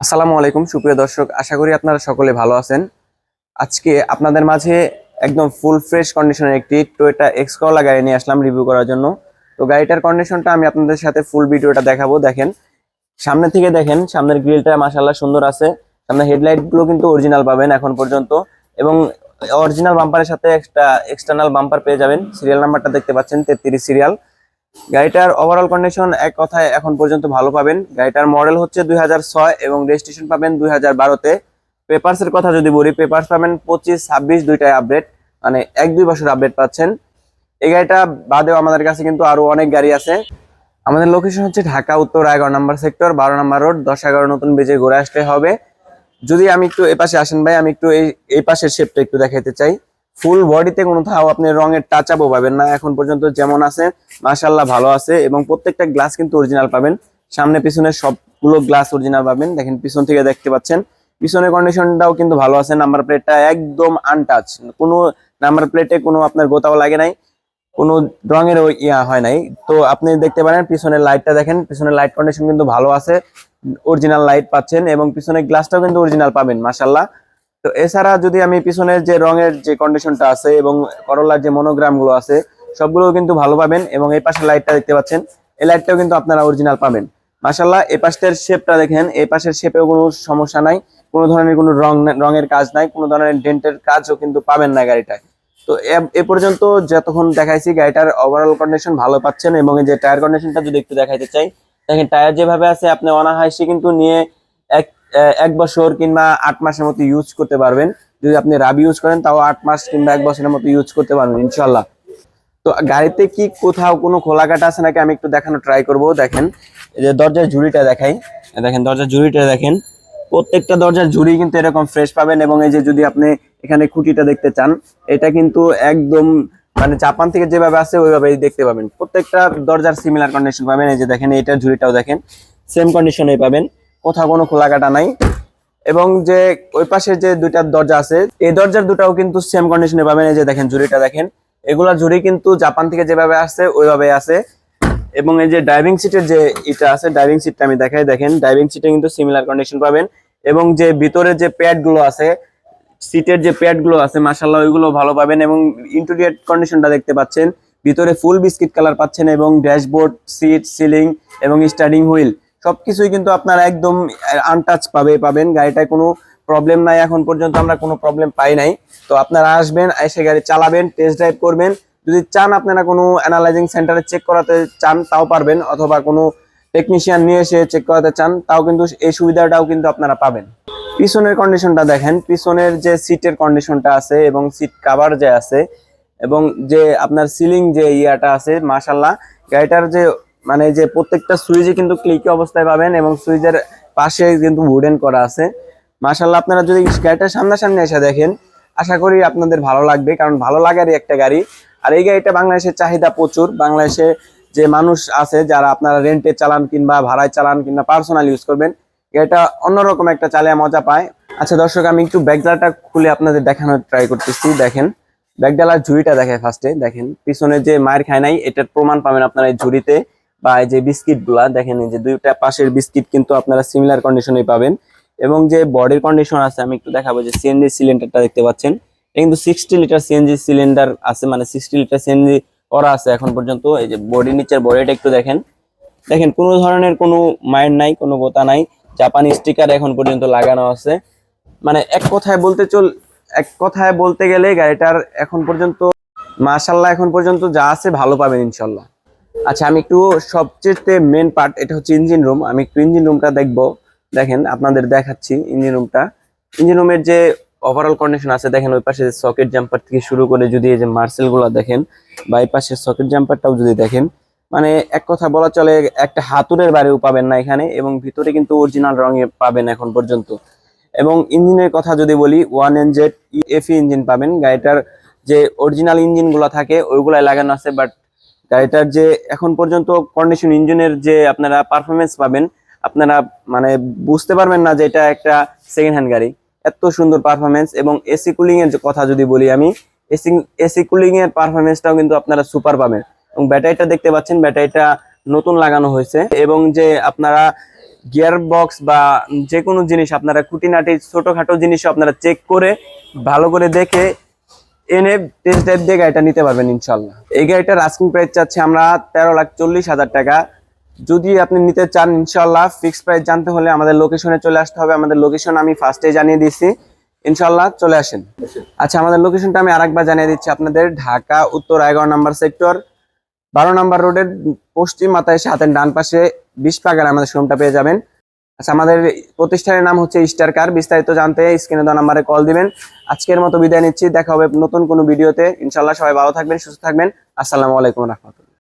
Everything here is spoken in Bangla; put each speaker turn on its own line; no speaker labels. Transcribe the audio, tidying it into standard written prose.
আসসালামু আলাইকুম সুপ্রিয় দর্শক, আশা করি আপনারা সকলে ভালো আছেন। আজকে আপনাদের মাঝে একদম ফুল ফ্রেশ কন্ডিশনের একটি টয়োটা এক্স করলা গাড়ি নিয়ে আসলাম রিভিউ করার জন্য। তো গাড়িটার কন্ডিশনটা আমি আপনাদের সাথে ফুল ভিডিওটা দেখাবো। দেখেন, সামনে থেকে দেখেন, সামনের গ্রিলটা মাশাআল্লাহ সুন্দর আছে। সামনে হেডলাইট গুলো কিন্তু অরিজিনাল পাবেন এখন পর্যন্ত, এবং অরিজিনাল বাম্পারের সাথে একটা এক্সটার্নাল বাম্পার পেয়ে যাবেন। সিরিয়াল নাম্বারটা দেখতে পাচ্ছেন, 33 সিরিয়াল। গাড়িটার ওভারঅল কন্ডিশন এক কথায় এখন পর্যন্ত ভালো পাবেন। গাড়িটার মডেল হচ্ছে 2006 এবং রেজিস্ট্রেশন পাবেন 2012-তে। পেপারসের কথা যদি বলি, পেপারস পাবেন 25, 26 দুইটাই আপডেট, মানে 1-2 বছর আপডেট পাচ্ছেন। এই গাড়িটা বাদেও আমাদের কাছে কিন্তু আরো অনেক গাড়ি আছে। আমাদের লোকেশন হচ্ছে ঢাকা উত্তর 11 নম্বর সেক্টর, 12 নম্বর রোড, 10-11 নতুন ব্রিজে ঘুরে আসতে হবে। যদি আমি একটু এই পাশে আসেন ভাই, আমি একটু এই পাশের শেপটা একটু দেখাইতে চাই। ফুল বডিতে কোথাও আপনি রঙের টাচ আপও পাবেন না, এখন পর্যন্ত যেমন আছে মাশাআল্লাহ ভালো আছে। এবং প্রত্যেকটা গ্লাস কিন্তু অরিজিনাল পাবেন, সামনে পিছনে সবগুলো গ্লাস অরিজিনাল পাবেন। দেখেন পিছন থেকে দেখতে পাচ্ছেন, পিছনের কন্ডিশনটাও কিন্তু ভালো আছে। নাম্বার প্লেটটা একদম আনটাচ, কোনো নাম্বার প্লেটে কোনো আপনার গোতাও লাগে নাই, কোনো রঙের ইয়া হয় নাই। তো আপনি দেখতে পারেন পিছনের লাইটটা দেখেন, পিছনের লাইট কন্ডিশন কিন্তু ভালো আছে, অরিজিনাল লাইট পাচ্ছেন, এবং পিছনের গ্লাসটাও কিন্তু অরিজিনাল পাবেন মাশাআল্লাহ। তো এছাড়া যদি আমি পিছনের যে রঙের যে কন্ডিশনটা আছে এবং করোলার যে মনোগ্রাম গুলো আছে সবগুলো কিন্তু ভালো পাবেন। এবং এই পাশের লাইটটা দেখতে পাচ্ছেন, এই লাইটটাও কিন্তু আপনারা অরিজিনাল পাবেন মাশাআল্লাহ। এই পাশের শেপটা দেখেন, এই পাশের শেপেও কোনো সমস্যা নাই, কোনো ধরনের কোনো রঙের কাজ নাই, কোনো ধরনের ডেন্টের কাজও কিন্তু পাবেন না গাড়িটায়। তো এ পর্যন্ত যতক্ষণ দেখাইছি গাড়িটার ওভারঅল কন্ডিশন ভালো পাচ্ছেন। এবং এই যে টায়ার কন্ডিশনটা যদি একটু দেখাইতে চাই, দেখেন টায়ার যেভাবে আছে আপনি অনায়াসে কিন্তু নিয়ে এক 1 বছর কিংবা 8 মাসের মতো ইউজ করতে পারবেন। যদি আপনি রাবি ইউজ করেন তাও 8 মাস কিংবা 1 বছরের মতো ইউজ করতে পারবেন ইনশাল্লাহ। তো গাড়িতে কি কোথাও কোনো খোলা কাটা আছে নাকি আমি একটু দেখানো ট্রাই করব। দেখেন, এই যে দরজার ঝুড়িটা দেখাই, দেখেন দরজার ঝুড়িটা দেখেন, প্রত্যেকটা দরজার ঝুড়ি কিন্তু এরকম ফ্রেশ পাবেন। এবং এই যে যদি আপনি এখানে খুঁটিটা দেখতে চান, এটা কিন্তু একদম মানে জাপান থেকে যেভাবে আছে ওইভাবেই দেখতে পাবেন। প্রত্যেকটা দরজার সিমিলার কন্ডিশন পাবেন। এই যে দেখেন, এটার ঝুড়িটাও দেখেন সেম কন্ডিশনে পাবেন, কোথাও কোনো খোলা কাটা নাই। এবং যে ওই পাশে যে দুইটা দরজা আছে, এই দরজার দুটাও কিন্তু সেম কন্ডিশনে পাবেন। এই যে দেখেন ঝুড়িটা দেখেন, এগুলা ঝুড়ি কিন্তু জাপান থেকে যেভাবে আসছে ওইভাবে আছে। এবং এই যে ড্রাইভিং সিটের যে এটা আছে, ড্রাইভিং সিটটা আমি দেখাই, দেখেন ড্রাইভিং সিটে কিন্তু সিমিলার কন্ডিশন পাবেন। এবং যে ভিতরে যে প্যাড গুলো আছে, সিটের যে প্যাড গুলো আছে মাশাআল্লাহ ওইগুলো ভালো পাবেন। এবং ইন্টেরিয়র কন্ডিশনটা দেখতে পাচ্ছেন, ভিতরে ফুল বিস্কিট কালার পাচ্ছেন। এবং ড্যাশবোর্ড, সিট, সিলিং এবং স্টারিং হুইল সবকিছুই কিন্তু আপনারা একদম আনটাচ পাবেন। গাড়িটায় কোনো প্রবলেম নাই, এখন পর্যন্ত আমরা কোনো প্রবলেম পাই নাই। তো আপনারা আসবেন, এসে গাড়ি চালাবেন, টেস্ট ড্রাইভ করবেন। যদি চান আপনারা কোনো অ্যানালাইজিং সেন্টারে চেক করাতে চান তাও পারবেন, অথবা কোনো টেকনিশিয়ান নিয়ে এসে চেক করাতে চান তাও কিন্তু এই সুবিধাটাও কিন্তু আপনারা পাবেন। পিছনের কন্ডিশনটা দেখেন, পিছনের যে সিটের কন্ডিশনটা আছে এবং সিট কভার যে আছে এবং যে আপনার সিলিং যে ইয়াটা আছে মাশাআল্লাহ, গাড়িটার যে মানে যে প্রত্যেকটা সুইচে কিন্তু ক্লিক অবস্থায় পাবেন। এবং সুইচের পাশে কিন্তু উডেন করা আছে মাশাআল্লাহ। আপনারা যদি গাড়িটা সামনাসামনি এসে দেখেন আশা করি আপনাদের ভালো লাগবে, কারণ ভালো লাগারই একটা গাড়ি। আর এই গাড়িটা বাংলাদেশের চাহিদা প্রচুর। বাংলাদেশে যে মানুষ আছে যারা আপনারা রেন্টে চালান কিংবা ভাড়ায় চালান কিংবা পার্সোনাল ইউজ করবেন, এটা অন্যরকম একটা চালিয়ে মজা পায়। আচ্ছা দর্শক, আমি একটু ব্যাকডালাটা খুলে আপনাদের দেখানোর ট্রাই করতেছি। দেখেন ব্যাকডালার ঝুড়িটা দেখে ফার্স্টে, দেখেন পিছনে যে মায়ের খায় নাই এটার প্রমাণ পাবেন আপনারা এই ঝুড়িতে। বা এই যে বিস্কিট গুলা দেখেন, এই যে দুইটা পাশের বিস্কিট কিন্তু আপনারা সিমিলার কন্ডিশনে পাবেন। এবং যে বডির কন্ডিশন আছে আমি একটু দেখাবো, যে সিএনজি সিলিন্ডারটা দেখতে পাচ্ছেন, এটা কিন্তু 60 লিটার সিএনজি সিলিন্ডার আছে, মানে 60 লিটার সিএনজি করা আছে এখন পর্যন্ত। এই যে বডি, নিচের বডিটা একটু দেখেন, দেখেন কোনো ধরনের কোনো মাইন্ড নাই, কোনো গোতা নাই, জাপানি স্টিকার এখন পর্যন্ত লাগানো আছে। মানে এক কথায় বলতে গেলে গাড়িটার এখন পর্যন্ত মাশাআল্লাহ এখন পর্যন্ত যা আছে ভালো পাবেন ইনশাল্লাহ। আচ্ছা, আমি একটু সবচেয়ে মেন পার্ট, এটা হচ্ছে ইঞ্জিন রুম। আমি একটু ইঞ্জিন রুমটা দেখবো, দেখেন আপনাদের দেখাচ্ছি ইঞ্জিন রুমটা। ইঞ্জিন রুমের যে ওভারঅল কন্ডিশন আছে দেখেন, ওই পাশে সকেট জাম্পার থেকে শুরু করে যদি এই যে মার্সেল গুলা দেখেন, বা এই পাশের সকেট জাম্পারটাও যদি দেখেন, মানে এক কথা বলা চলে একটা হাতুড়ের বাড়িও পাবেন না এখানে। এবং ভিতরে কিন্তু অরিজিনাল রঙে পাবেন এখন পর্যন্ত। এবং ইঞ্জিনের কথা যদি বলি, 1NZ এফি ইঞ্জিন পাবেন। গাড়িটার যে অরিজিনাল ইঞ্জিন গুলা থাকে ওইগুলাই লাগানো আছে, বাট গাড়িটার যে এখন পর্যন্ত কন্ডিশন ইঞ্জিনের যে আপনারা পারফরমেন্স পাবেন, আপনারা মানে বুঝতে পারবেন না যে এটা একটা সেকেন্ড হ্যান্ড গাড়ি। এত সুন্দর পারফরমেন্স। এবং এসি কুলিং এর কথা যদি বলি আমি, এসি এসি কুলিং এর পারফরমেন্সটাও কিন্তু আপনারা সুপার পাবেন। এবং ব্যাটারিটা দেখতে পাচ্ছেন, ব্যাটারিটা নতুন লাগানো হয়েছে। এবং যে আপনারা গিয়ার বক্স বা যে কোনো জিনিস আপনারা খুঁটিনাটি ছোটখাটো জিনিসও আপনারা চেক করে ভালো করে দেখে এনে টেস্ট ড্রাইভ দিয়ে গাড়িটা নিতে পারবেন ইনশাল্লাহ। এই গাড়িটার আস্কিং প্রাইস চাচ্ছি আমরা 13,40,000 টাকা। যদি আপনি নিতে চান ইনশাল্লাহ ফিক্সড প্রাইস জানতে হলে আমাদের লোকেশনে চলে আসতে হবে। আমাদের লোকেশন আমি ফার্স্টে জানিয়ে দিয়েছি, ইনশাল্লাহ চলে আসেন। আচ্ছা, আমাদের লোকেশনটা আমি আরেকবার জানিয়ে দিচ্ছি আপনাদের। ঢাকা উত্তর 11 নম্বর সেক্টর 12 নম্বর রোডের পশ্চিম মাথায় এসে হাতের ডান পাশে 20 টাকার আমাদের শোরুমটা পেয়ে যাবেন। আচ্ছা, আমাদের প্রতিষ্ঠানের নাম হচ্ছে স্টার কার। বিস্তারিত জানতে স্ক্রিনে দেওয়া নাম্বারে কল দিবেন। আজকের মতো বিদায় নিচ্ছি, দেখা হবে নতুন কোনো ভিডিওতে ইনশাল্লাহ। সবাই ভালো থাকবেন, সুস্থ থাকবেন। আসসালামু আলাইকুম রাহমাতুল্লাহ।